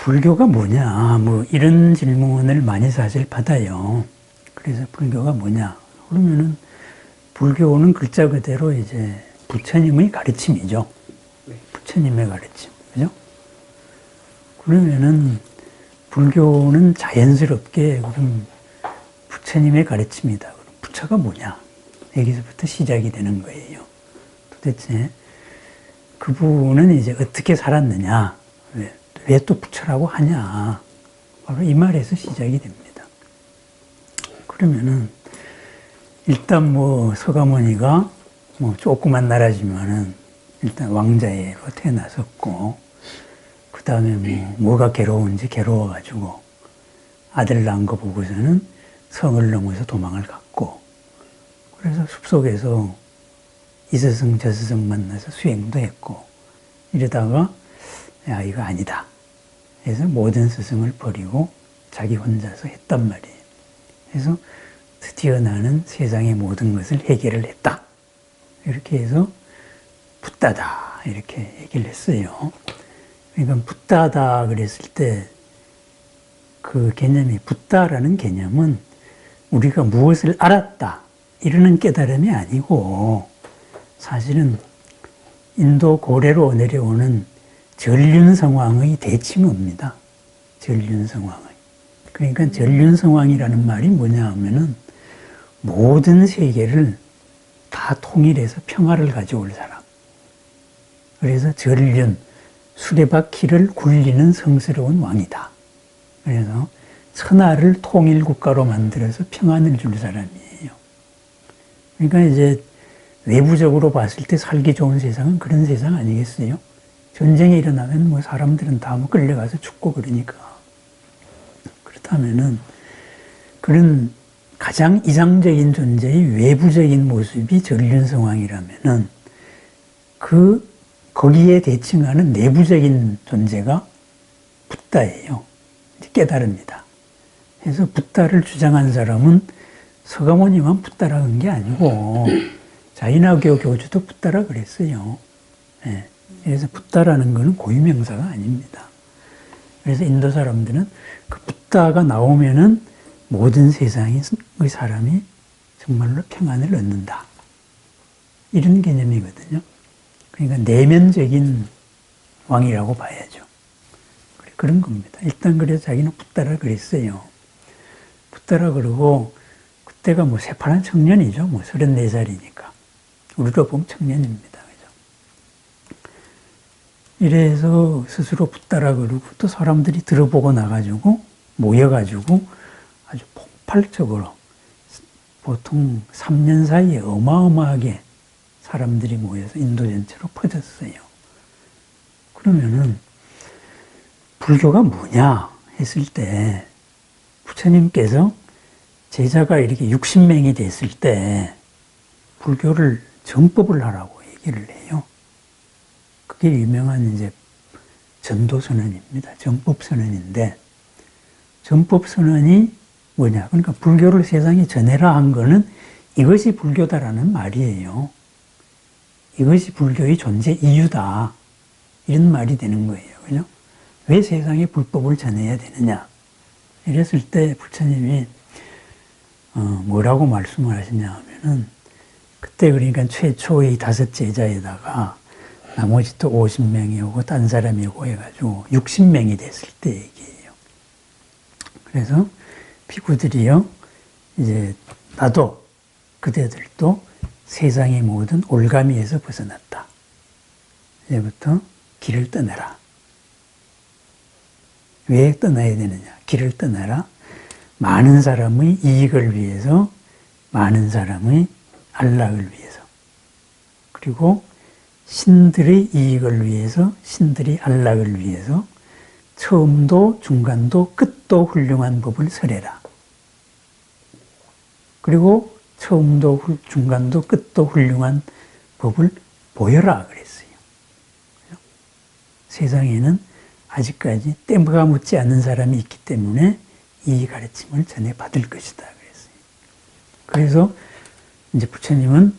불교가 뭐냐, 뭐 이런 질문을 많이 사실 받아요. 그래서 불교가 뭐냐? 그러면은 불교는 글자 그대로 이제 부처님의 가르침이죠. 부처님의 가르침, 그죠? 그러면은 불교는 자연스럽게 그럼 부처님의 가르침이다. 그럼 부처가 뭐냐? 여기서부터 시작이 되는 거예요. 도대체 그분은 이제 어떻게 살았느냐? 왜 또 부처라고 하냐? 바로 이 말에서 시작이 됩니다. 그러면은 일단 뭐 서가모니가 뭐 조그만 나라지만은 일단 왕자로 태어났었고, 그 다음에 뭐가 괴로운지 괴로워가지고 아들 낳은 거 보고서는 성을 넘어서 도망을 갔고, 그래서 숲속에서 이스승 저스승 만나서 수행도 했고, 이러다가 야 이거 아니다 해서 모든 스승을 버리고 자기 혼자서 했단 말이에요. 그래서 드디어 나는 세상의 모든 것을 해결을 했다, 이렇게 해서 붓다다 이렇게 얘기를 했어요. 그러니까 붓다다 그랬을 때 그 개념이, 붓다라는 개념은 우리가 무엇을 알았다 이러는 깨달음이 아니고, 사실은 인도 고래로 내려오는 전륜성왕의 대칭어입니다. 전륜성왕의. 그러니까 전륜성왕이라는 말이 뭐냐 하면은 모든 세계를 다 통일해서 평화를 가져올 사람. 그래서 전륜, 수레바퀴를 굴리는 성스러운 왕이다. 그래서 천하를 통일국가로 만들어서 평안을 줄 사람이에요. 그러니까 이제 외부적으로 봤을 때 살기 좋은 세상은 그런 세상 아니겠어요? 전쟁이 일어나면 뭐 사람들은 다 뭐 끌려가서 죽고 그러니까. 그렇다면은 그런 가장 이상적인 존재의 외부적인 모습이 전륜성왕이라면은 거기에 대칭하는 내부적인 존재가 붓다예요. 깨달음이다. 그래서 붓다를 주장한 사람은 서가모니만 붓다라 한 게 아니고 자이나교 교주도 붓다라 그랬어요. 네. 그래서 붓다라는 것은 고유명사가 아닙니다. 그래서 인도 사람들은 그 붓다가 나오면은 모든 세상의 사람이 정말로 평안을 얻는다, 이런 개념이거든요. 그러니까 내면적인 왕이라고 봐야죠. 그런 겁니다. 일단 그래서 자기는 붓다라 그랬어요. 붓다라 그러고, 그때가 뭐 새파란 청년이죠. 뭐 34살이니까. 우리로 보면 청년입니다. 그죠? 이래서 스스로 붓다라 그러고, 또 사람들이 들어보고 나가지고, 모여가지고 아주 폭발적으로 보통 3년 사이에 어마어마하게 사람들이 모여서 인도 전체로 퍼졌어요. 그러면은 불교가 뭐냐 했을 때, 부처님께서 제자가 이렇게 60명이 됐을 때 불교를 정법을 하라고 얘기를 해요. 그게 유명한 이제 전도선언입니다. 정법선언인데, 정법선언이 뭐냐? 그러니까 불교를 세상에 전해라 한 거는 이것이 불교다라는 말이에요. 이것이 불교의 존재 이유다, 이런 말이 되는 거예요. 그죠? 왜 세상에 불법을 전해야 되느냐? 이랬을 때 부처님이 뭐라고 말씀을 하시냐 하면은, 그때 그러니까 최초의 5 제자에다가 나머지 또 50명이 오고 딴 사람이 오고 해가지고 60명이 됐을 때 얘기예요. 그래서 비구들이요, 이제 나도 그대들도 세상의 모든 올가미에서 벗어났다. 이제부터 길을 떠나라. 왜 떠나야 되느냐? 길을 떠나라. 많은 사람의 이익을 위해서, 많은 사람의 안락을 위해서, 그리고 신들의 이익을 위해서, 신들의 안락을 위해서 처음도 중간도 끝도 훌륭한 법을 설해라. 그리고 처음도 중간도 끝도 훌륭한 법을 보여라 그랬어요. 세상에는 아직까지 때가 묻지 않는 사람이 있기 때문에 이 가르침을 전해 받을 것이다 그랬어요. 그래서 이제 부처님은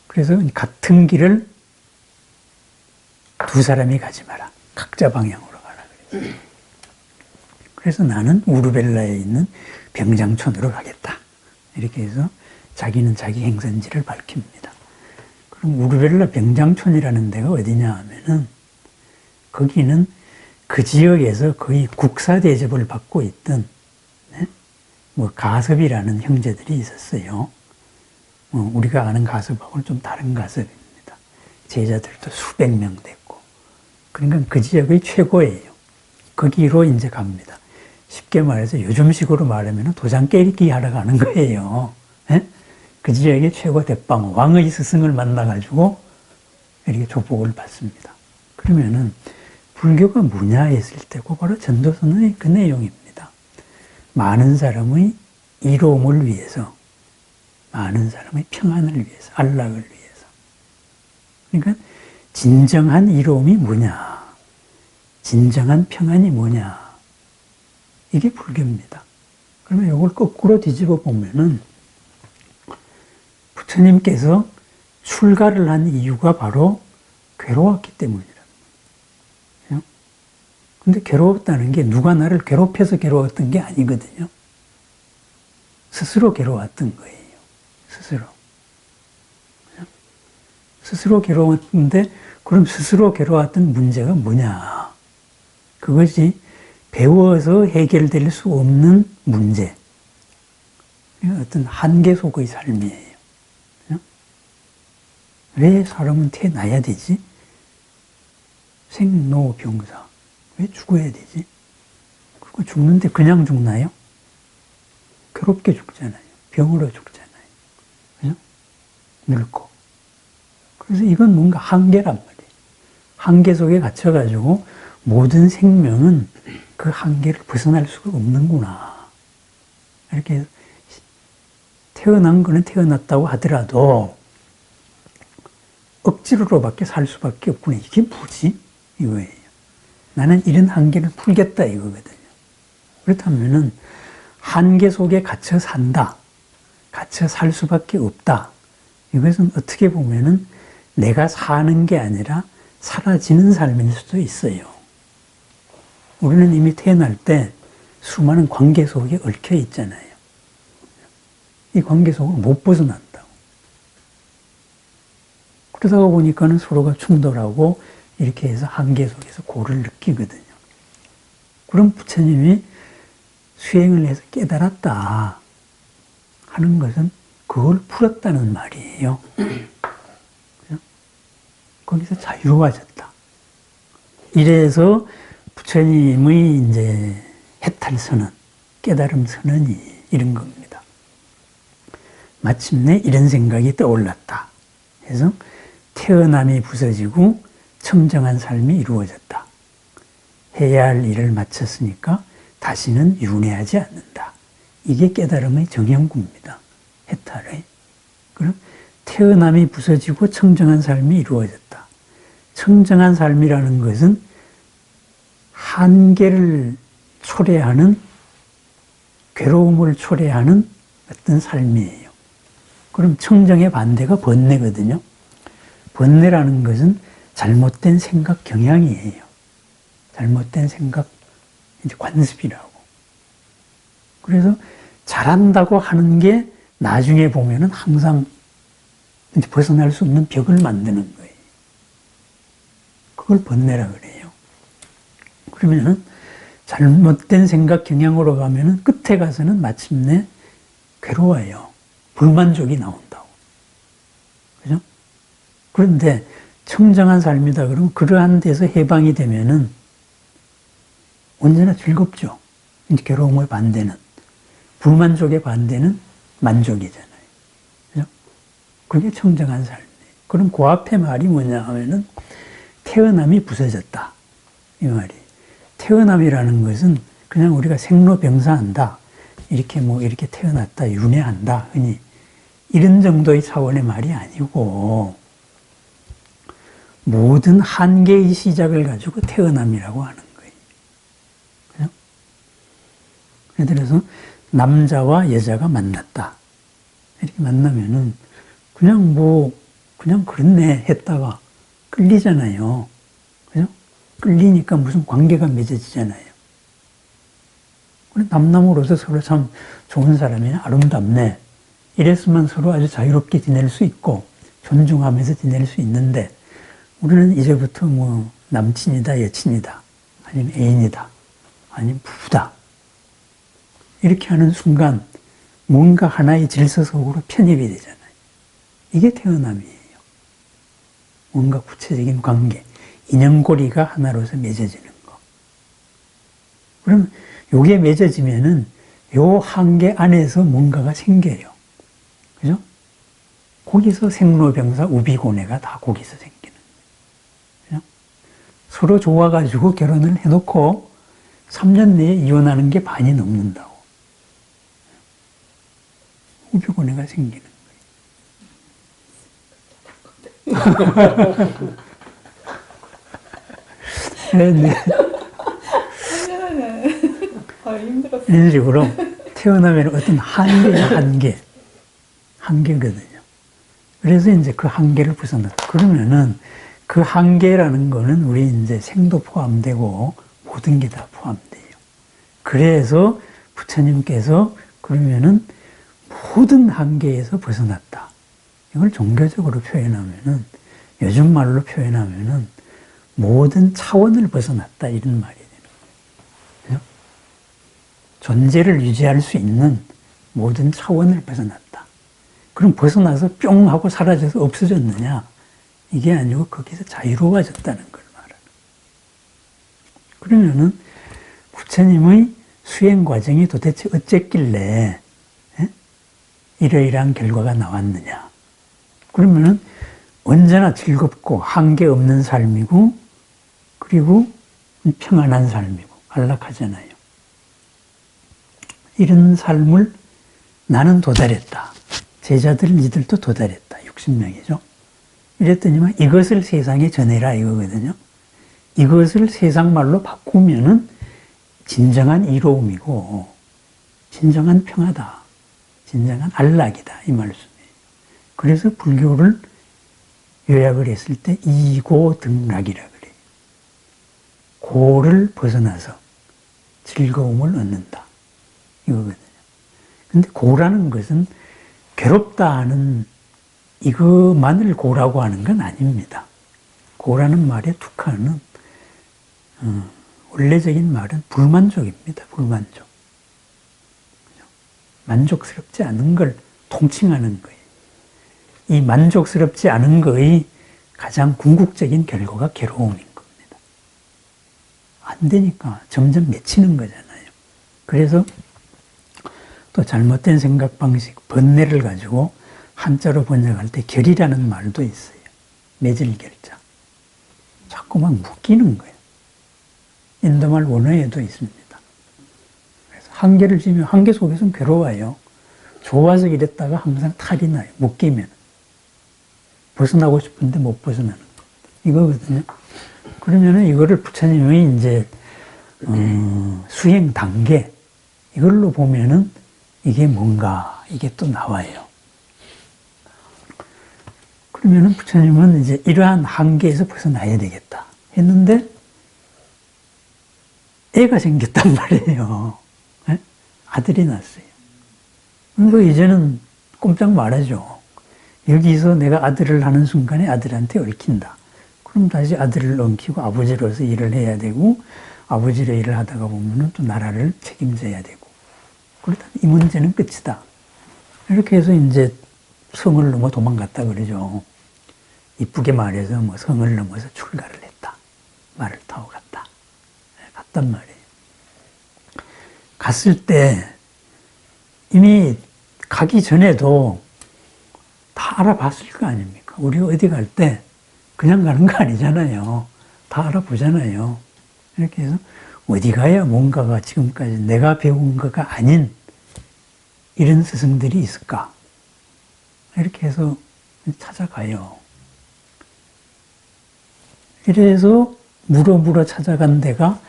그래서 같은 길을 두 사람이 가지 마라. 각자 방향으로 가라 그랬어요. 그래서 나는 우르벨라에 있는 병장촌으로 가겠다. 이렇게 해서 자기는 자기 행선지를 밝힙니다. 그럼 우르벨라 병장촌이라는 데가 어디냐 하면은 거기는 그 지역에서 거의 국사 대접을 받고 있던 뭐 가섭이라는 형제들이 있었어요. 우리가 아는 가섭하고는 좀 다른 가섭입니다. 제자들도 수백 명 됐고. 그러니까 그 지역의 최고예요. 거기로 이제 갑니다. 쉽게 말해서 요즘식으로 말하면 도장 깨기 하러 가는 거예요. 예? 그 지역의 최고 대빵, 왕의 스승을 만나가지고 이렇게 조복을 받습니다. 그러면은 불교가 뭐냐 했을 때고 바로 전도서의 그 내용입니다. 많은 사람의 이로움을 위해서, 많은 사람의 평안을 위해서, 안락을 위해서. 그러니까 진정한 이로움이 뭐냐, 진정한 평안이 뭐냐, 이게 불교입니다. 그러면 이걸 거꾸로 뒤집어 보면은 부처님께서 출가를 한 이유가 바로 괴로웠기 때문이랍니다. 근데 괴로웠다는 게 누가 나를 괴롭혀서 괴로웠던 게 아니거든요. 스스로 괴로웠던 거예요. 스스로. 스스로 괴로웠는데 그럼 스스로 괴로웠던 문제가 뭐냐. 그것이 배워서 해결될 수 없는 문제. 어떤 한계 속의 삶이에요. 왜 사람은 태어나야 되지? 생로병사. 왜 죽어야 되지? 그리고 죽는데 그냥 죽나요? 괴롭게 죽잖아요. 병으로 죽잖아요. 그죠? 늙고. 그래서 이건 뭔가 한계란 말이에요. 한계 속에 갇혀가지고 모든 생명은 그 한계를 벗어날 수가 없는구나. 이렇게 태어난 거는 태어났다고 하더라도 억지로밖에 살 수밖에 없구나. 이게 뭐지? 이거예요. 나는 이런 한계를 풀겠다 이거거든요. 그렇다면은 한계 속에 갇혀 산다. 갇혀 살 수밖에 없다. 이것은 어떻게 보면은 내가 사는 게 아니라 사라지는 삶일 수도 있어요. 우리는 이미 태어날 때 수많은 관계 속에 얽혀 있잖아요. 이 관계 속을 못 벗어난다고. 그러다가 보니까는 서로가 충돌하고 이렇게 해서 한계 속에서 고를 느끼거든요. 그럼 부처님이 수행을 해서 깨달았다 하는 것은 그걸 풀었다는 말이에요. 거기서 자유로워졌다. 이래서 부처님의 이제 해탈 선언, 깨달음 선언이 이런 겁니다. 마침내 이런 생각이 떠올랐다. 그래서 태어남이 부서지고 청정한 삶이 이루어졌다. 해야 할 일을 마쳤으니까 다시는 윤회하지 않는다. 이게 깨달음의 정형구입니다. 해탈의. 그럼 태어남이 부서지고 청정한 삶이 이루어졌다. 청정한 삶이라는 것은 한계를 초래하는, 괴로움을 초래하는 어떤 삶이에요. 그럼 청정의 반대가 번뇌거든요. 번뇌라는 것은 잘못된 생각 경향이에요. 잘못된 생각, 이제 관습이라고. 그래서 잘한다고 하는 게 나중에 보면은 항상 이제 벗어날 수 없는 벽을 만드는 거예요. 그걸 번뇌라 그래요. 그러면은 잘못된 생각 경향으로 가면은 끝에 가서는 마침내 괴로워요. 불만족이 나온다고. 그죠? 그런데 청정한 삶이다 그러면 그러한 데서 해방이 되면은 언제나 즐겁죠. 이제 괴로움의 반대는. 불만족의 반대는 만족이잖아요. 그죠? 그게 청정한 삶이에요. 그럼 그 앞에 말이 뭐냐 하면은 태어남이 부서졌다. 이 말이. 태어남이라는 것은 그냥 우리가 생로병사한다. 이렇게 이렇게 태어났다, 윤회한다, 흔히. 이런 정도의 차원의 말이 아니고, 모든 한계의 시작을 가지고 태어남이라고 하는 거예요. 그죠? 예를 들어서, 남자와 여자가 만났다. 이렇게 만나면은, 그냥 그렇네 했다가 끌리잖아요. 그죠? 끌리니까 무슨 관계가 맺어지잖아요. 남남으로서 서로 참 좋은 사람이네, 아름답네. 이랬으면 서로 아주 자유롭게 지낼 수 있고 존중하면서 지낼 수 있는데 우리는 이제부터 뭐 남친이다, 여친이다, 아니면 애인이다, 아니면 부부다. 이렇게 하는 순간 뭔가 하나의 질서 속으로 편입이 되잖아요. 이게 태어남이에요. 뭔가 구체적인 관계, 인연고리가 하나로서 맺어지는 거. 그럼 요게 맺어지면은 요 한계 안에서 뭔가가 생겨요. 그죠? 거기서 생로병사 우비고뇌가 다 거기서 생기는 거예요. 그죠? 서로 좋아가지고 결혼을 해놓고 3년 내에 이혼하는 게 반이 넘는다고. 우비고뇌가 생기는 거예요. 네. 이런 식으로 태어나면 어떤 한계거든요. 그래서 이제 그 한계를 벗어났다. 그러면은 그 한계라는 거는 우리 이제 생도 포함되고 모든 게 다 포함돼요. 그래서 부처님께서 그러면은 모든 한계에서 벗어났다. 이걸 종교적으로 표현하면은, 요즘 말로 표현하면은 모든 차원을 벗어났다. 이런 말이 되는 거예요. 존재를 유지할 수 있는 모든 차원을 벗어났다. 그럼 벗어나서 뿅 하고 사라져서 없어졌느냐? 이게 아니고 거기서 자유로워졌다는 걸 말하는 거예요. 그러면은 부처님의 수행 과정이 도대체 어쨌길래 이러이러한 결과가 나왔느냐? 그러면은 언제나 즐겁고 한계 없는 삶이고 그리고 평안한 삶이고 안락하잖아요. 이런 삶을 나는 도달했다. 제자들 니들도 도달했다. 60명이죠. 이랬더니만 이것을 세상에 전해라 이거거든요. 이것을 세상 말로 바꾸면은 진정한 이로움이고 진정한 평화다. 진정한 안락이다. 이 말씀이에요. 그래서 불교를 요약을 했을 때 이고등락이라 그래요. 고를 벗어나서 즐거움을 얻는다. 이거거든요. 근데 고라는 것은 괴롭다 하는 이것만을 고라고 하는 건 아닙니다. 고라는 말의 특화는 원래적인 말은 불만족입니다. 불만족. 만족스럽지 않은 걸 통칭하는 거예요. 이 만족스럽지 않은 거의 가장 궁극적인 결과가 괴로움인 겁니다. 안 되니까 점점 맺히는 거잖아요. 그래서 또 잘못된 생각 방식, 번뇌를 가지고 한자로 번역할 때 결이라는 말도 있어요. 맺을 결자. 자꾸만 묶이는 거예요. 인도말 원어에도 있습니다. 그래서 한계를 지면 한계 속에서는 괴로워요. 좋아서 이랬다가 항상 탈이 나요. 묶이면. 벗어나고 싶은데 못 벗어나는 거. 이거거든요. 그러면은 이거를 부처님의 이제, 수행 단계, 이걸로 보면은 이게 뭔가, 이게 또 나와요. 그러면은 부처님은 이제 이러한 한계에서 벗어나야 되겠다 했는데, 애가 생겼단 말이에요. 네? 아들이 났어요. 그러니까 이제는 꼼짝 말하죠. 여기서 내가 아들을 하는 순간에 아들한테 얽힌다. 그럼 다시 아들을 엉키고 아버지로서 일을 해야 되고, 아버지로 일을 하다가 보면은 또 나라를 책임져야 되고. 그러다 이 문제는 끝이다. 이렇게 해서 이제 성을 넘어 도망갔다 그러죠. 이쁘게 말해서 뭐 성을 넘어서 출가를 했다. 말을 타고 갔다. 갔단 말이에요. 갔을 때 이미 가기 전에도 다 알아봤을 거 아닙니까? 우리 어디 갈 때 그냥 가는 거 아니잖아요. 다 알아보잖아요. 이렇게 해서 어디 가야 뭔가가 지금까지 내가 배운 거가 아닌 이런 스승들이 있을까? 이렇게 해서 찾아가요. 이래서 물어 찾아간 데가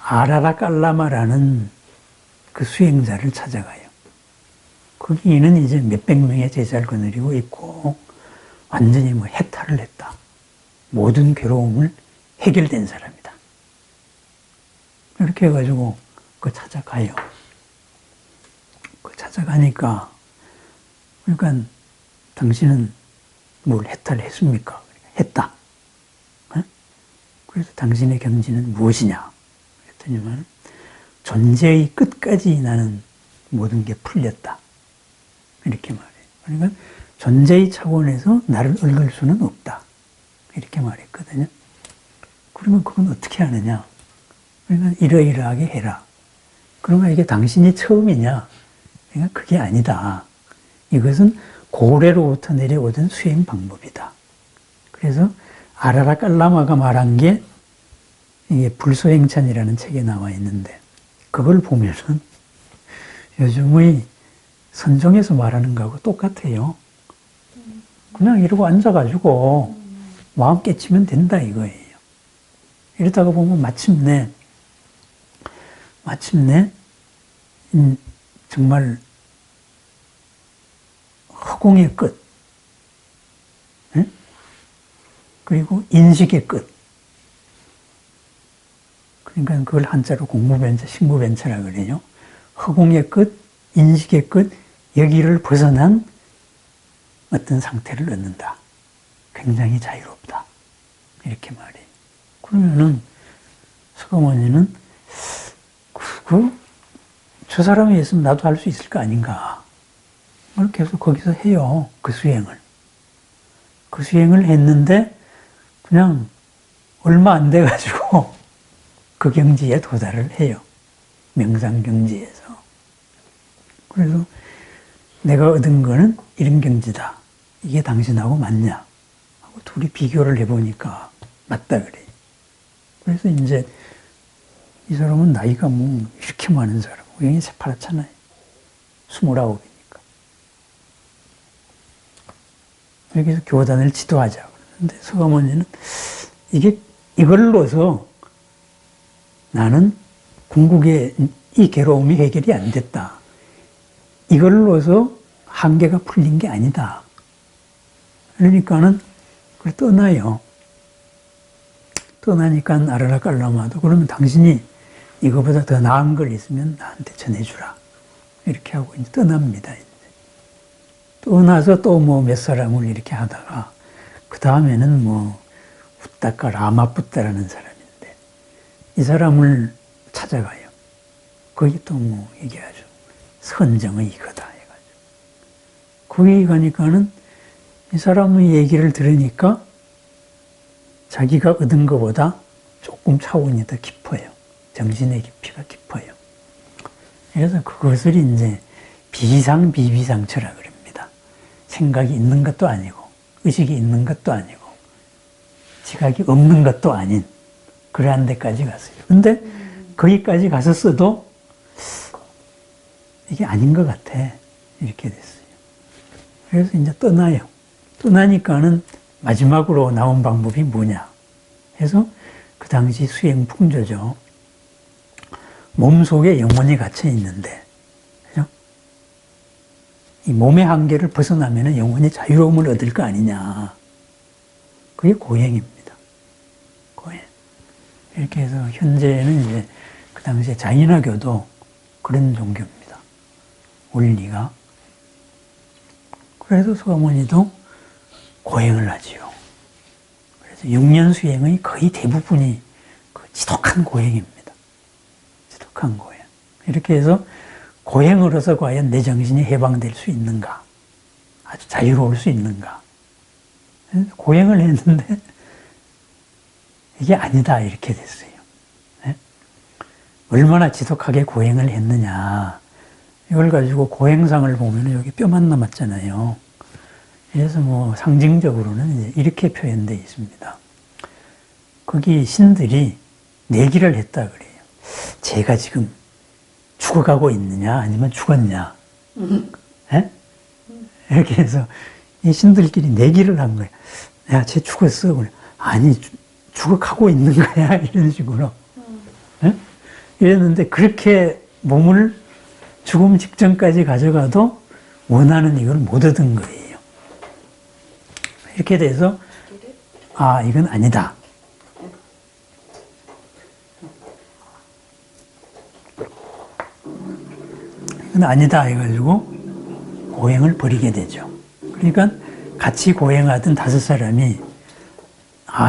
아라라 깔라마라는 그 수행자를 찾아가요. 거기는 이제 몇백 명의 제자를 거느리고 있고 완전히 뭐 해탈을 했다. 모든 괴로움을 해결된 사람이다. 이렇게 해가지고 그 찾아가요. 그 찾아가니까 그러니까 당신은 뭘 했다를 했습니까? 했다. 어? 그래서 당신의 경지는 무엇이냐? 그랬더니만 존재의 끝까지 나는 모든 게 풀렸다. 이렇게 말해요. 그러니까 존재의 차원에서 나를 얽을 수는 없다. 이렇게 말했거든요. 그러면 그건 어떻게 하느냐? 그러니까 이러이러하게 해라. 그러면 이게 당신이 처음이냐? 그러니까 그게 아니다. 이것은 고래로부터 내려오던 수행 방법이다. 그래서 아라라 깔라마가 말한 게 이게 불소행찬이라는 책에 나와 있는데 그걸 보면은 요즘의 선종에서 말하는 거하고 똑같아요. 그냥 이러고 앉아가지고 마음 깨치면 된다 이거예요. 이러다가 보면 마침내 정말 허공의 끝, 네? 그리고 인식의 끝. 그러니까 그걸 한자로 공무변차, 식무변차라 그래요. 허공의 끝, 인식의 끝, 여기를 벗어난 어떤 상태를 얻는다. 굉장히 자유롭다. 이렇게 말해요. 그러면은 서가모니는 저 사람이 했으면 나도 할 수 있을 거 아닌가. 그걸 계속 거기서 해요. 그 수행을. 그 수행을 했는데 그냥 얼마 안 돼가지고 그 경지에 도달을 해요. 명상경지에서. 그래서 내가 얻은 거는 이런 경지다. 이게 당신하고 맞냐? 하고 둘이 비교를 해보니까 맞다 그래요. 그래서 이제 이 사람은 나이가 뭐 이렇게 많은 사람, 굉장히 새파랗잖아요. 29이니까. 여기서 교단을 지도하자. 그런데 서가모니는 이걸로서 나는 궁극의 이 괴로움이 해결이 안 됐다. 이걸로서 한계가 풀린 게 아니다. 그러니까는 그걸 떠나요. 떠나니까 아라라 깔라마도 그러면 당신이 이거보다 더 나은 걸 있으면 나한테 전해주라. 이렇게 하고 이제 떠납니다. 이제. 떠나서 또 뭐 몇 사람을 이렇게 하다가 그 다음에는 뭐 후따카 라마푸따라는 사람인데 이 사람을 찾아가요. 거기 또 뭐 얘기하죠. 선정의 이거다 해가지고 거기 가니까는 이 사람의 얘기를 들으니까 자기가 얻은 것보다 조금 차원이 더 깊어요. 정신의 깊이가 깊어요. 그래서 그것을 이제 비상비비상처라 그럽니다. 생각이 있는 것도 아니고 의식이 있는 것도 아니고 지각이 없는 것도 아닌 그러한 데까지 갔어요. 근데 거기까지 갔었어도 이게 아닌 것 같아. 이렇게 됐어요. 그래서 이제 떠나요. 떠나니까는 마지막으로 나온 방법이 뭐냐 해서 그 당시 수행 풍조죠. 몸속에 영혼이 갇혀 있는데, 그죠? 이 몸의 한계를 벗어나면 영혼이 자유로움을 얻을 거 아니냐. 그게 고행입니다. 고행. 이렇게 해서 현재는 이제 그 당시에 자인화교도 그런 종교입니다. 원리가. 그래서 서가모니도 고행을 하지요. 그래서 6년 수행의 거의 대부분이 그 지독한 고행입니다. 지독한 고행. 이렇게 해서 고행으로서 과연 내 정신이 해방될 수 있는가? 아주 자유로울 수 있는가? 고행을 했는데 이게 아니다 이렇게 됐어요. 네? 얼마나 지독하게 고행을 했느냐. 이걸 가지고 고행상을 보면 여기 뼈만 남았잖아요. 그래서 뭐 상징적으로는 이제 이렇게 표현되어 있습니다. 거기 신들이 내기를 했다 그래요. 제가 지금 죽어가고 있느냐 아니면 죽었냐. 네? 이렇게 해서 이 신들끼리 내기를 한 거예요. 야, 쟤 죽었어. 그래. 아니, 죽어가고 있는 거야. 이런 식으로. 네? 이랬는데 그렇게 몸을 죽음 직전까지 가져가도 원하는 이걸 못 얻은 거예요. 이렇게 돼서 아, 이건 아니다. 근데 아니다 해가지고 고행을 버리게 되죠. 그러니까 같이 고행하던 5사람이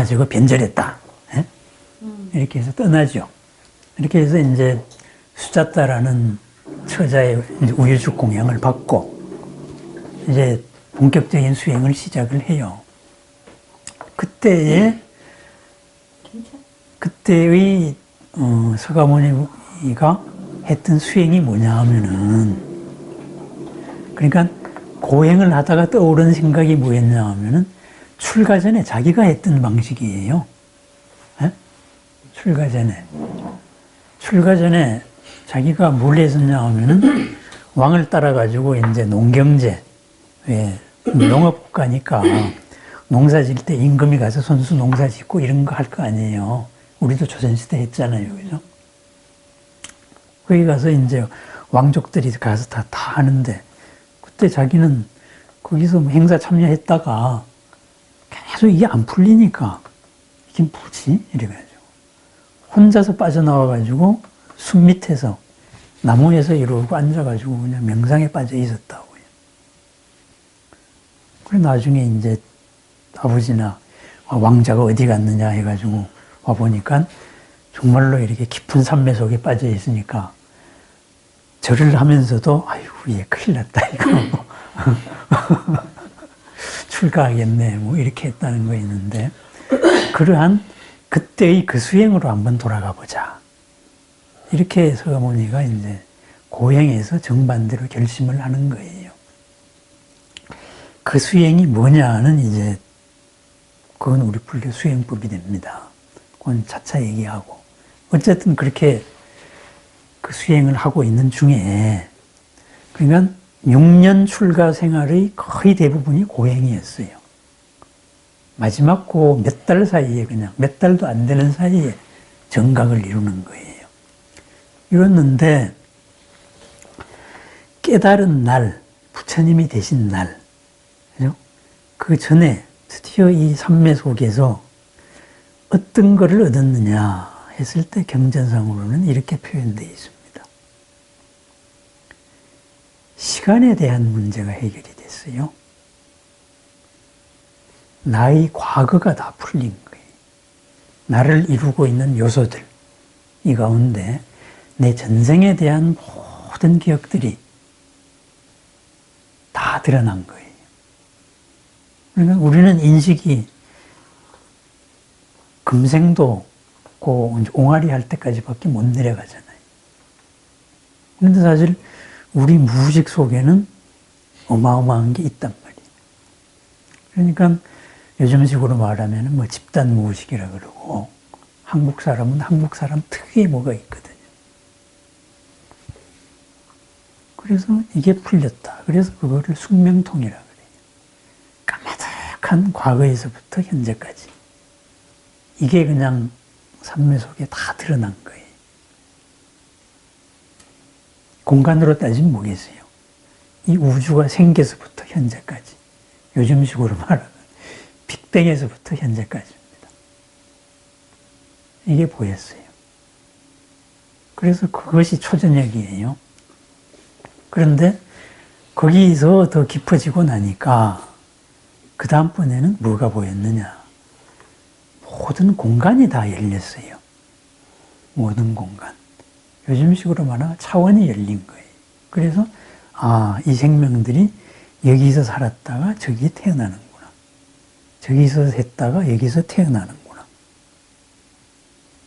저거 변절했다. 예? 이렇게 해서 떠나죠. 이렇게 해서 이제 수자따라는 처자의 우유죽 공양을 받고 이제 본격적인 수행을 시작을 해요. 그때의 서가모니가 했던 수행이 뭐냐 하면은, 그러니까 고행을 하다가 떠오른 생각이 뭐였냐 하면은 출가 전에 자기가 했던 방식이에요. 예? 출가 전에 자기가 뭘 했었냐 하면은 왕을 따라가지고 이제 농경제, 농업가니까 농사 질 때 임금이 가서 손수 농사 짓고 이런 거 할 거 아니에요. 우리도 조선시대 했잖아요. 그죠? 거기 가서 이제 왕족들이 가서 다 하는데, 그때 자기는 거기서 뭐 행사 참여했다가 계속 이게 안 풀리니까 이게 뭐지? 이래가지고 혼자서 빠져나와가지고 숲 밑에서 나무에서 이러고 앉아가지고 그냥 명상에 빠져 있었다고요. 그래 나중에 이제 아버지나 왕자가 어디 갔느냐 해가지고 와보니까 정말로 이렇게 깊은 산매 속에 빠져 있으니까 절을 하면서도 아이고 얘 큰일 났다 이거 출가하겠네 뭐 이렇게 했다는 거 있는데, 그러한 그때의 그 수행으로 한번 돌아가 보자. 이렇게 서가모니가 이제 고행에서 정반대로 결심을 하는 거예요. 그 수행이 뭐냐는 이제 그건 우리 불교 수행법이 됩니다. 그건 차차 얘기하고. 어쨌든 그렇게 그 수행을 하고 있는 중에, 그러니까 6년 출가 생활의 거의 대부분이 고행이었어요. 마지막 그 몇 달 사이에, 그냥 몇 달도 안 되는 사이에 정각을 이루는 거예요. 이뤘는데 깨달은 날, 부처님이 되신 날, 그죠? 그 전에 드디어 이 삼매 속에서 어떤 거를 얻었느냐 했을 때 경전상으로는 이렇게 표현되어 있습니다. 시간에 대한 문제가 해결이 됐어요. 나의 과거가 다 풀린 거예요. 나를 이루고 있는 요소들, 이 가운데 내 전생에 대한 모든 기억들이 다 드러난 거예요. 그러니까 우리는 인식이 금생도 고 옹알이 할 때까지밖에 못 내려가잖아요. 그런데 사실 우리 무의식 속에는 어마어마한 게 있단 말이에요. 그러니까 요즘식으로 말하면 뭐 집단 무의식이라 그러고, 한국 사람은 한국 사람 특유의 뭐가 있거든요. 그래서 이게 풀렸다. 그래서 그거를 숙명통이라 그래요. 까마득한 과거에서부터 현재까지. 이게 그냥 삼매 속에 다 드러난 거예요. 공간으로 따지면 뭐겠어요? 이 우주가 생겨서부터 현재까지. 요즘식으로 말하면 빅뱅에서부터 현재까지입니다. 이게 보였어요. 그래서 그것이 초저녁이에요. 그런데 거기서 더 깊어지고 나니까 그 다음번에는 뭐가 보였느냐? 모든 공간이 다 열렸어요. 모든 공간. 요즘식으로 말하면 차원이 열린 거예요. 그래서 이 생명들이 여기서 살았다가 저기 태어나는구나. 저기서 했다가 여기서 태어나는구나.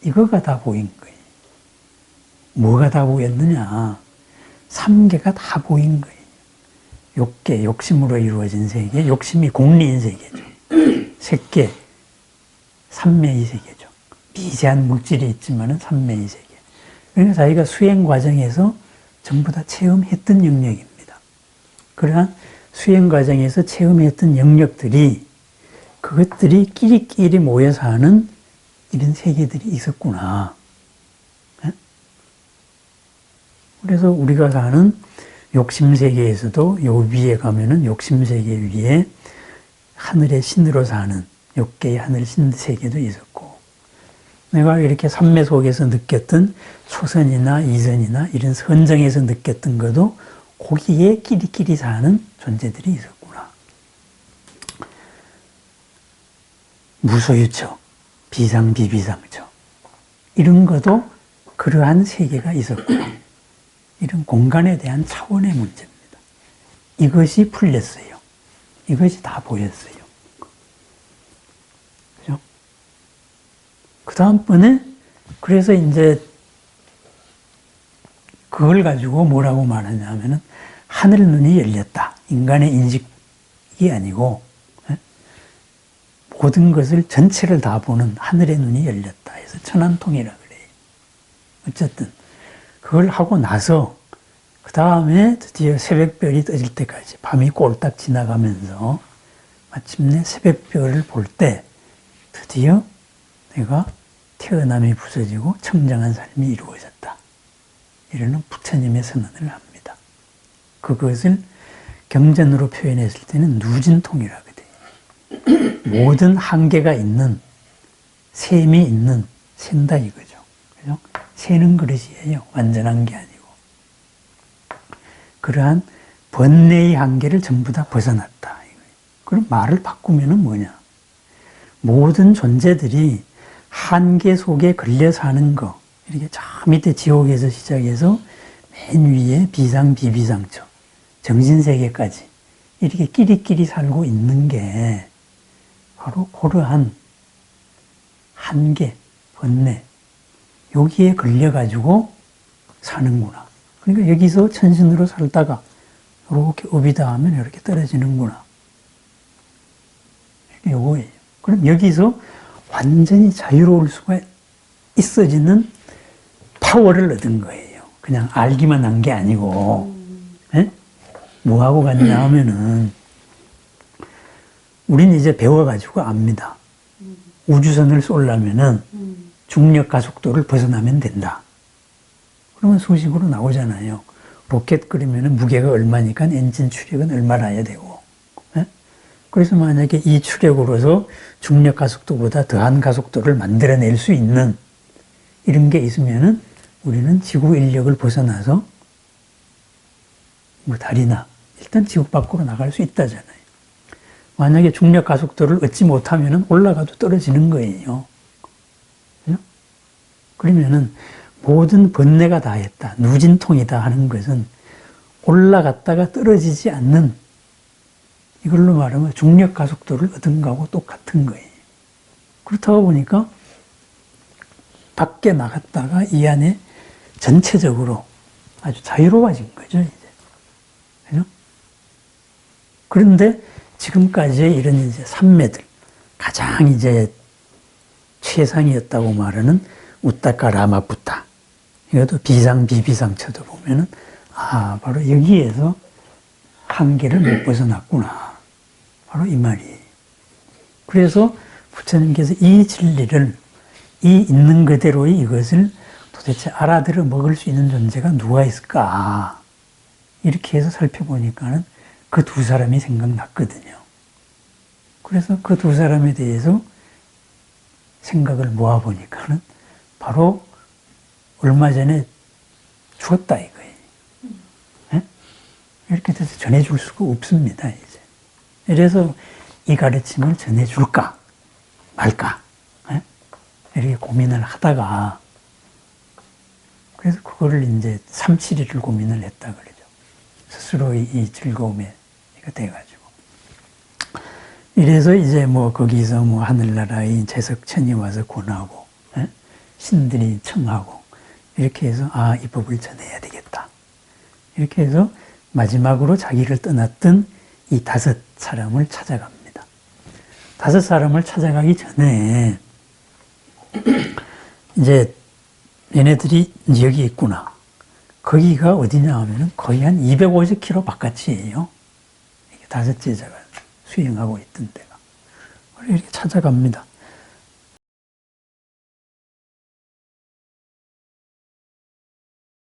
이거가 다 보인 거예요. 뭐가 다 보였느냐? 3개가 다 보인 거예요. 욕계, 욕심으로 이루어진 세계, 욕심이 공리인 세계죠. 색계, 삼매의 세계죠. 미세한 물질이 있지만은 삼매의 세계. 그러니까 자기가 수행 과정에서 전부 다 체험했던 영역입니다. 그러한 수행 과정에서 체험했던 영역들이, 그것들이 끼리끼리 모여서 하는 이런 세계들이 있었구나. 그래서 우리가 사는 욕심세계에서도 요 위에 가면은 욕심세계 위에 하늘의 신으로 사는 욕계의 하늘 신 세계도 있었고, 내가 이렇게 삼매 속에서 느꼈던 초선이나 이선이나 이런 선정에서 느꼈던 것도 거기에 끼리끼리 사는 존재들이 있었구나. 무소유처, 비상비비상처 이런 것도 그러한 세계가 있었구나. 이런 공간에 대한 차원의 문제입니다. 이것이 풀렸어요. 이것이 다 보였어요. 그죠? 그 다음번에 그래서 이제 그걸 가지고 뭐라고 말하냐 하면은 하늘 눈이 열렸다. 인간의 인식이 아니고 모든 것을 전체를 다 보는 하늘의 눈이 열렸다 해서 천안통이라 그래요. 어쨌든 그걸 하고 나서 그 다음에 드디어 새벽별이 떠질 때까지 밤이 꼴딱 지나가면서 마침내 새벽별을 볼 때 드디어 내가 태어남이 부서지고 청정한 삶이 이루어졌다. 이러는 부처님의 선언을 합니다. 그것을 경전으로 표현했을 때는 누진통이라고 돼요. 모든 한계가 있는, 셈이 있는, 센다 이거죠. 그죠? 세는 그릇이에요. 완전한 게 아니고. 그러한 번뇌의 한계를 전부 다 벗어났다. 그럼 말을 바꾸면은 뭐냐? 모든 존재들이 한계 속에 걸려 사는 거, 이렇게 저 밑에 지옥에서 시작해서 맨 위에 비상비비상처, 정신세계까지 이렇게 끼리끼리 살고 있는 게 바로 그러한 한계, 번뇌, 여기에 걸려가지고 사는구나. 그러니까 여기서 천신으로 살다가 이렇게 업이다 하면 이렇게 떨어지는구나. 요거예요. 그럼 여기서 완전히 자유로울 수가 있어지는 파워를 얻은 거예요. 그냥 알기만 한 게 아니고. 뭐하고 갔냐 하면은 우리는 이제 배워가지고 압니다. 우주선을 쏠려면은 중력 가속도를 벗어나면 된다. 그러면 소식으로 나오잖아요. 로켓 끓이면 무게가 얼마니까 엔진 추력은 얼마나 해야 되고. 그래서 만약에 이 추력으로서 중력 가속도보다 더한 가속도를 만들어낼 수 있는 이런 게 있으면은 우리는 지구 인력을 벗어나서 뭐 달이나 일단 지구 밖으로 나갈 수 있다잖아요. 만약에 중력 가속도를 얻지 못하면은 올라가도 떨어지는 거예요. 그죠? 그러면은 모든 번뇌가 다 했다. 누진통이다 하는 것은 올라갔다가 떨어지지 않는 이걸로 말하면 중력 가속도를 얻은 거하고 똑같은 거예요. 그렇다고 보니까 밖에 나갔다가 이 안에 전체적으로 아주 자유로워진 거죠, 이제. 그죠? 그런데 지금까지의 이런 이제 삼매들, 가장 이제 최상이었다고 말하는 우따까 라마부타, 이것도 비상비비상처도 보면은, 아, 바로 여기에서 한계를 못 벗어났구나. 바로 이 말이에요. 그래서 부처님께서 이 진리를, 이 있는 그대로의 이것을 도대체 알아들어 먹을 수 있는 존재가 누가 있을까? 이렇게 해서 살펴보니까는 그 두 사람이 생각났거든요. 그래서 그 두 사람에 대해서 생각을 모아보니까는 바로 얼마 전에 죽었다 이거예요. 네? 이렇게 돼서 전해줄 수가 없습니다, 이제. 그래서 이 가르침을 전해줄까 말까 네? 이렇게 고민을 하다가 그래서 그거를 이제 3, 7일을 고민을 했다 그러죠. 스스로의 이 즐거움에 돼가지고. 이래서 이제 뭐 거기서 뭐 하늘나라의 제석천이 와서 권하고, 에? 신들이 청하고, 이렇게 해서 아, 이 법을 전해야 되겠다. 이렇게 해서 마지막으로 자기를 떠났던 이 5사람을 찾아갑니다. 5사람을 찾아가기 전에 이제 얘네들이 여기 있구나. 거기가 어디냐 하면은 거의 한 250km 바깥이에요. 5 제자가 수행하고 있던 데가. 이렇게 찾아갑니다.